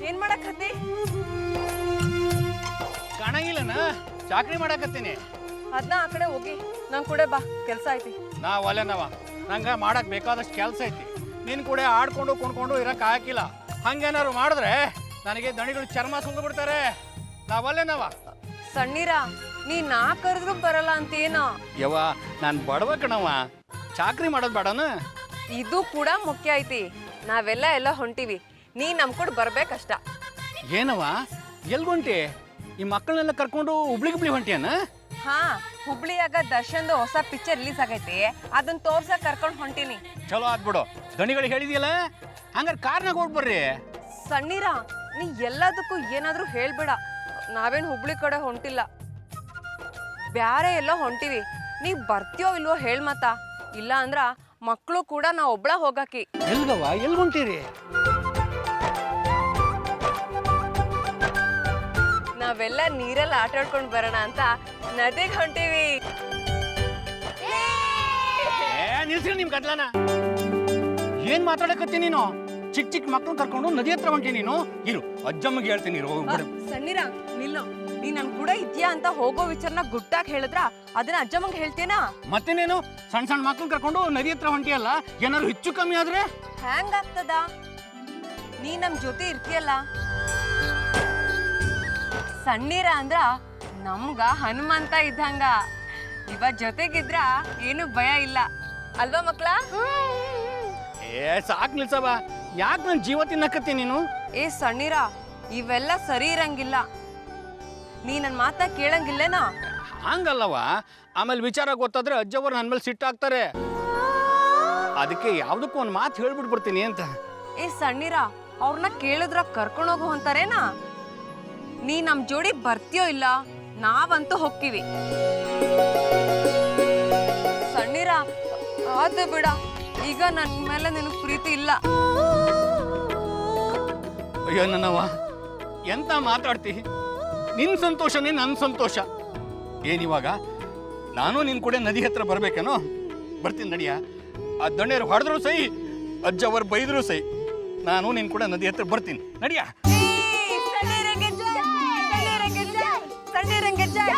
ಏನ್ ಮಾಡಕತ್ತಿ? ಕಾಣಂಗಿಲ್ಲನ ಚಾಕ್ರಿ ಮಾಡಕತ್ತೀನಿ. ಅದನ್ನ ಆ ಕಡೆ ಹೋಗಿ ನನ್ ಕೂಡ ಬಾ, ಕೆಲ್ಸ ಐತಿ. ಒಲೆನವ ನಂಗೆ ಮಾಡಕ್ ಬೇಕಾದಷ್ಟು ಕೆಲಸ ಐತಿ. ನಿನ್ ಕೂಡ ಆಡ್ಕೊಂಡು ಕೊಂಡ್ಕೊಂಡು ಇರಕ್ ಹಾಕಿಲ್ಲ. ಹಂಗೇನಾರು ಮಾಡಿದ್ರೆ ನನಗೆ ದಣಿಗಳು ಚರ್ಮ ಸುಲ್ದು ಬಿಡ್ತಾರೆ. ಒಲೆನವ. ಸಣ್ಣೀರ, ನೀ ನಾ ಕರೆದ್ರು ಬರಲ್ಲ ಅಂತೇನೋ. ಯವ್ವ ನಾನು ಬಡವ ಕಣವ, ಚಾಕ್ರಿ ಮಾಡೋದು ಬೇಡನ. ಇದು ಕೂಡ ಮುಖ್ಯ ಐತಿ. ನಾವೆಲ್ಲ ಹೊಂಟಿವಿ, ನೀ ನಮ್ ಕೂಡ ಬರ್ಬೇಕಷ್ಟ. ಏನವ ಎಲ್ಗೊಂಟಿ? ಈ ಮಕ್ಕಳನ್ನೆಲ್ಲ ಕರ್ಕೊಂಡು ಹುಬ್ಳಿ ಹೊಂಟಿಯನ? ಹಾ, ಹುಬ್ಳಿಯಾಗ ದರ್ಶನ್ದು ಹೊಸ ಪಿಕ್ಚರ್ ರಿಲೀಸ್ ಆಗೈತಿ, ಅದನ್ನ ತೋರ್ಸಕ್ ಕರ್ಕೊಂಡ್ ಹೊಂಟೀನಿ. ಚಲೋ ಆದ್ಬಿಡು, ದಣಿಗಳಿಗೆ ಹೇಳಿದ್ಯಲ್ಲ. ಹಂಗಾರೆ ಕಾರ್ನಾಗ ಹೋಗ್ಬರ್ರಿ. ಸಣ್ಣೀರ, ನೀ ಎಲ್ಲದಕ್ಕೂ ಏನಾದ್ರೂ ಹೇಳ್ಬೇಡ. ನಾವೇನ್ ಹುಬ್ಳಿ ಕಡೆ ಹೊಂಟಿಲ್ಲ, ಬ್ಯಾರೆ ಎಲ್ಲ ಹೊಂಟಿವಿ. ನೀ ಬರ್ತೀಯೋ ಇಲ್ವೋ ಹೇಳ್ ಮತ್ತ. ಇಲ್ಲ ಅಂದ್ರ ಮಕ್ಕಳು ಕೂಡ ನಾ ಒಬ್ಳ ಹೋಗಾಕಿ. ಎಲ್ಗವ ಎಲ್ಗೊಂತೀರಿ? ನಾವೆಲ್ಲ ನೀರಲ್ಲಿ ಆಟ ಆಡ್ಕೊಂಡ್ ಬರೋಣ ಅಂತ ನದಿಗೆ ಹೊಂಟಿವಿ. ನಿಲ್ಸಿ ನಿಮ್ ಕತ್ಲಾನ. ಏನ್ ಮಾತಾಡಕತ್ತಿ ನೀನು? ಚಿಕ್ಕ ಮಕ್ಳು ಕರ್ಕೊಂಡು ನದಿ ಹತ್ರ ಹೊಂಟಿ ನೀನು. ಇರು, ಅಜ್ಜಮ್ಮಗೆ ಹೇಳ್ತೀನಿ. ಸಣ್ಣೀರ ನಿಲ್ಲೋ, ನೀ ನನ್ ಕೂಡ ಇದ್ಯಾ ಅಂತ ಹೋಗೋ ವಿಚಾರನ ಗುಟ್ಟಾಗಿ ಹೇಳಿದ್ರ ಅದನ್ನ ಅಜ್ಜಮ್ಮಂಗೆ ಹೇಳ್ತೇನಾ? ಮತ್ತೇನೇನು ಸಣ್ಣ ಮಕ್ಳು ಕರ್ಕೊಂಡು ನದಿ ಹತ್ರ ಹೊಂಟಿಯಲ್ಲ, ಏನಾದ್ರು ಹೆಚ್ಚು ಕಮ್ಮಿ ಆದ್ರೆ ಹ್ಯಾಂಗ ಆಗ್ತದ? ನೀ ನಮ್ ಜೊತೆ ಇರ್ತೀಯಲ್ಲ. ಸಣ್ಣೀರ ಅಂದ್ರ ನಮ್ಗ ಹನುಮಂತ ಇದ್ದಂಗ. ಇವ ಜೊತೆಗಿದ್ರ ಏನು ಭಯ ಇಲ್ಲ ಅಲ್ವಾ ಮಕ್ಳ? ಸಾಕ್ ನಿಲ್ಸವ, ಯಾಕೆ ನನ್ ಜೀವ ತಿನ್ನಕತ್ತಿ ನೀನು? ಸಣ್ಣೀರ, ಇವೆಲ್ಲ ಸರಿ ಇರಂಗಿಲ್ಲ. ನೀ ನನ್ ಮಾತ ಕೇಳಂಗಿಲ್ಲೇನಾ? ಹಂಗಲ್ಲವ, ಆಮೇಲೆ ವಿಚಾರ ಗೊತ್ತಾದ್ರೆ ಅಜ್ಜವ್ರು ನನ್ ಮೇಲೆ ಸಿಟ್ಟಾಗ್ತಾರೆ. ಅದಕ್ಕೆ ಯಾವ್ದಕ್ಕೂ ಒಂದ್ ಮಾತು ಹೇಳ್ಬಿಟ್ಬಿಡ್ತೀನಿ ಅಂತ. ಸಣ್ಣೀರ, ಅವ್ರನ್ನ ಕೇಳಿದ್ರ ಕರ್ಕೊಂಡೋಗು ಅಂತಾರೇನಾ? ನೀ ನಮ್ ಜೋಡಿ ಬರ್ತೀಯೋ ಇಲ್ಲ, ನಾವಂತೂ ಹೊಕ್ಕಿವಿ. ಸಣ್ಣೀರ, ಆತು ಬಿಡ, ಈಗ ನನ್ ಮೇಲೆ ನಿನಗ್ ಪ್ರೀತಿ ಇಲ್ಲ. ಅಯ್ಯೋ ನನ್ನವ್ವ, ಎಂತ ಮಾತಾಡ್ತಿ? ನಿನ್ ಸಂತೋಷನೇ ನನ್ನ ಸಂತೋಷ. ಏನಿವಾಗ ನಾನು ನಿನ್ ಕೂಡ ನದಿ ಹತ್ರ ಬರ್ಬೇಕೇನೋ? ಬರ್ತೀನಿ ನಡಿಯ. ಆ ದಣ್ಯರು ಹೊಡೆದ್ರು ಸೈ, ಅಜ್ಜವ್ರು ಬೈದ್ರು ಸೈ, ನಾನು ನಿನ್ ಕೂಡ ನದಿ ಹತ್ರ ಬರ್ತೀನಿ. ನಡಿಯ. ಸಣ್ಣೀರಂಗೆ ಜೈ.